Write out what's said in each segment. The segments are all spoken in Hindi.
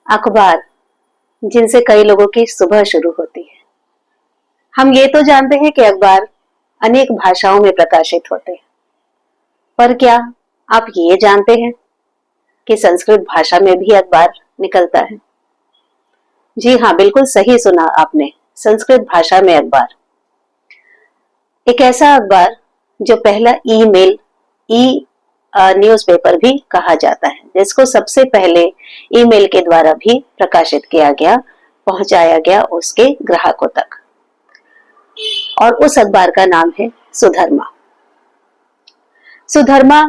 अखबार जिनसे कई लोगों की सुबह शुरू होती है। हम ये तो जानते हैं कि अखबार अनेक भाषाओं में प्रकाशित होते हैं, पर क्या आप ये जानते हैं कि संस्कृत भाषा में भी अखबार निकलता है? जी हाँ, बिल्कुल सही सुना आपने, संस्कृत भाषा में अखबार। एक ऐसा अखबार जो पहला ईमेल, ई न्यूज़पेपर भी कहा जाता है, जिसको सबसे पहले ईमेल के द्वारा भी प्रकाशित किया गया, पहुंचाया गया उसके ग्राहकों तक। और उस अखबार का नाम है सुधर्मा। सुधर्मा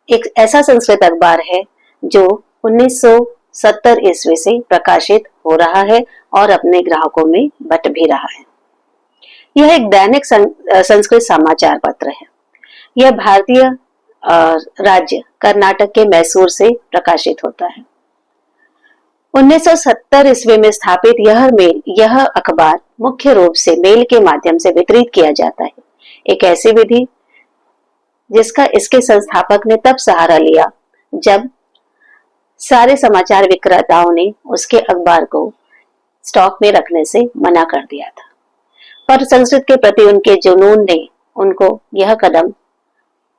एक ऐसा संस्कृत अखबार है जो 1970 ईस्वी से प्रकाशित हो रहा है और अपने ग्राहकों में बट भी रहा है। यह एक दैनिक संस्कृत समाचार पत्र है। यह भारतीय राज्य कर्नाटक के मैसूर से प्रकाशित होता है। 1970 ईस्वी में स्थापित यह अखबार मुख्य रूप से मेल के माध्यम से वितरित किया जाता है। एक ऐसी विधि जिसका इसके संस्थापक ने तब सहारा लिया जब सारे समाचार विक्रेताओं ने उसके अखबार को स्टॉक में रखने से मना कर दिया था, पर संस्कृत के प्रति उनके जुनून ने उनको यह कदम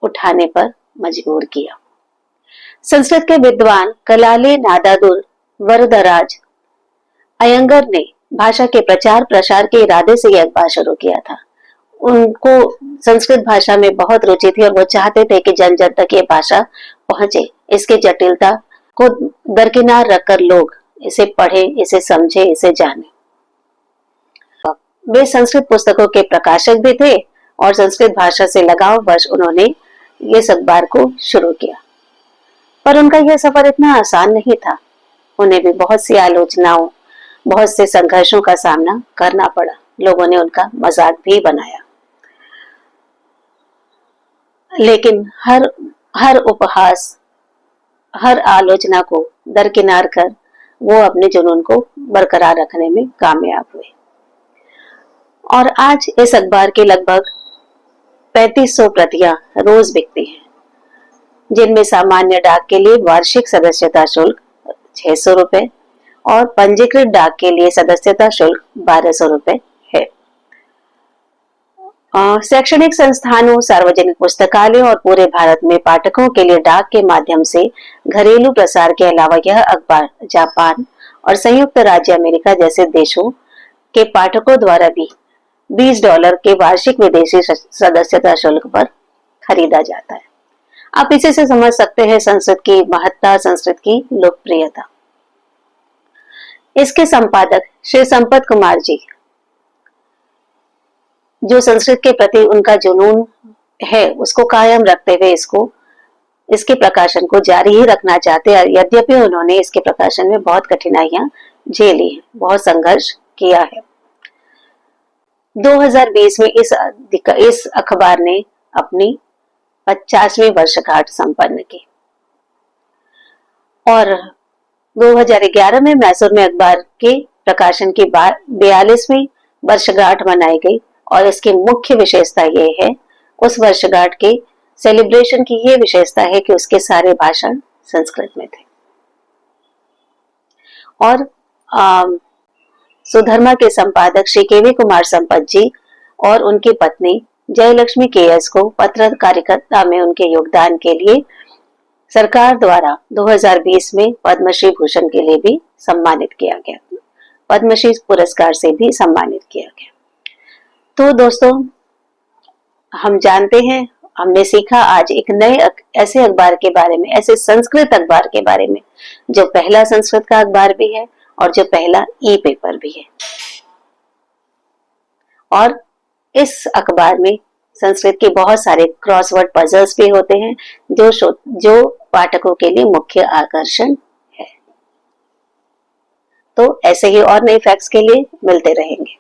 उठाने पर मजबूर किया। संस्कृत के विद्वान कलाले नादादुर वरदराज अयंगर ने भाषा के प्रचार प्रसार के इरादे से यह अखबार शुरू किया था। उनको संस्कृत भाषा में बहुत रुचि थी और वो चाहते थे कि जन जन तक ये भाषा पहुंचे, इसके जटिलता को दरकिनार रखकर लोग इसे पढ़े, इसे समझे, इसे जाने। वे संस्कृत पुस्तकों के प्रकाशक भी थे और संस्कृत भाषा से लगाव वश उन्होंने इस अखबार को शुरू किया, पर उनका यह सफर इतना आसान नहीं था। उन्हें भी बहुत सी आलोचनाओं, बहुत से संघर्षों का सामना करना पड़ा। लोगों ने उनका मजाक भी बनाया, लेकिन हर उपहास, हर आलोचना को दरकिनार कर वो अपने जुनून को बरकरार रखने में कामयाब हुए। और आज इस अखबार के लगभग 3500 प्रतियां रोज बिकती हैं, जिनमें सामान्य डाक के लिए वार्षिक सदस्यता शुल्क 600 रुपए और पंजीकृत डाक के लिए सदस्यता शुल्क 1200 रुपए है। शैक्षणिक संस्थानों, सार्वजनिक पुस्तकालयों और पूरे भारत में पाठकों के लिए डाक के माध्यम से घरेलू प्रसार के अलावा यह अखबार जापान और संयुक्त राज्य अमेरिका जैसे देशों के पाठकों द्वारा भी $20 के वार्षिक विदेशी सदस्यता शुल्क पर खरीदा जाता है। आप इसी से समझ सकते हैं संस्कृत की महत्ता, संस्कृत की लोकप्रियता। इसके संपादक श्री संपत कुमार जी, जो संस्कृत के प्रति उनका जुनून है उसको कायम रखते हुए इसके प्रकाशन को जारी ही रखना चाहते हैं, यद्यपि उन्होंने इसके प्रकाशन में बहुत कठिनाइयां झेली हैं, बहुत संघर्ष किया है। 2020 में इस अखबार ने अपनी 50वीं वर्षगांठ संपन्न की और 2011 में मैसूर में अखबार के प्रकाशन की 42वीं वर्षगांठ मनाई गई और इसकी मुख्य विशेषता ये है, उस वर्षगांठ के सेलिब्रेशन की ये विशेषता है कि उसके सारे भाषण संस्कृत में थे। और सुधर्मा के संपादक श्री केवी कुमार संपत जी और उनकी पत्नी जयलक्ष्मी केएस को पत्रकारिता में उनके योगदान के लिए सरकार द्वारा 2020 में पद्मश्री भूषण के लिए भी सम्मानित किया गया, पद्मश्री पुरस्कार से भी सम्मानित किया गया। तो दोस्तों, हम जानते हैं, हमने सीखा आज एक नए ऐसे अखबार के बारे में, ऐसे संस्कृत अखबार के बारे में जो पहला संस्कृत का अखबार भी है और जो पहला ई पेपर भी है। और इस अखबार में संस्कृत के बहुत सारे क्रॉसवर्ड पजल्स भी होते हैं जो पाठकों के लिए मुख्य आकर्षण है। तो ऐसे ही और नए फैक्ट्स के लिए मिलते रहेंगे।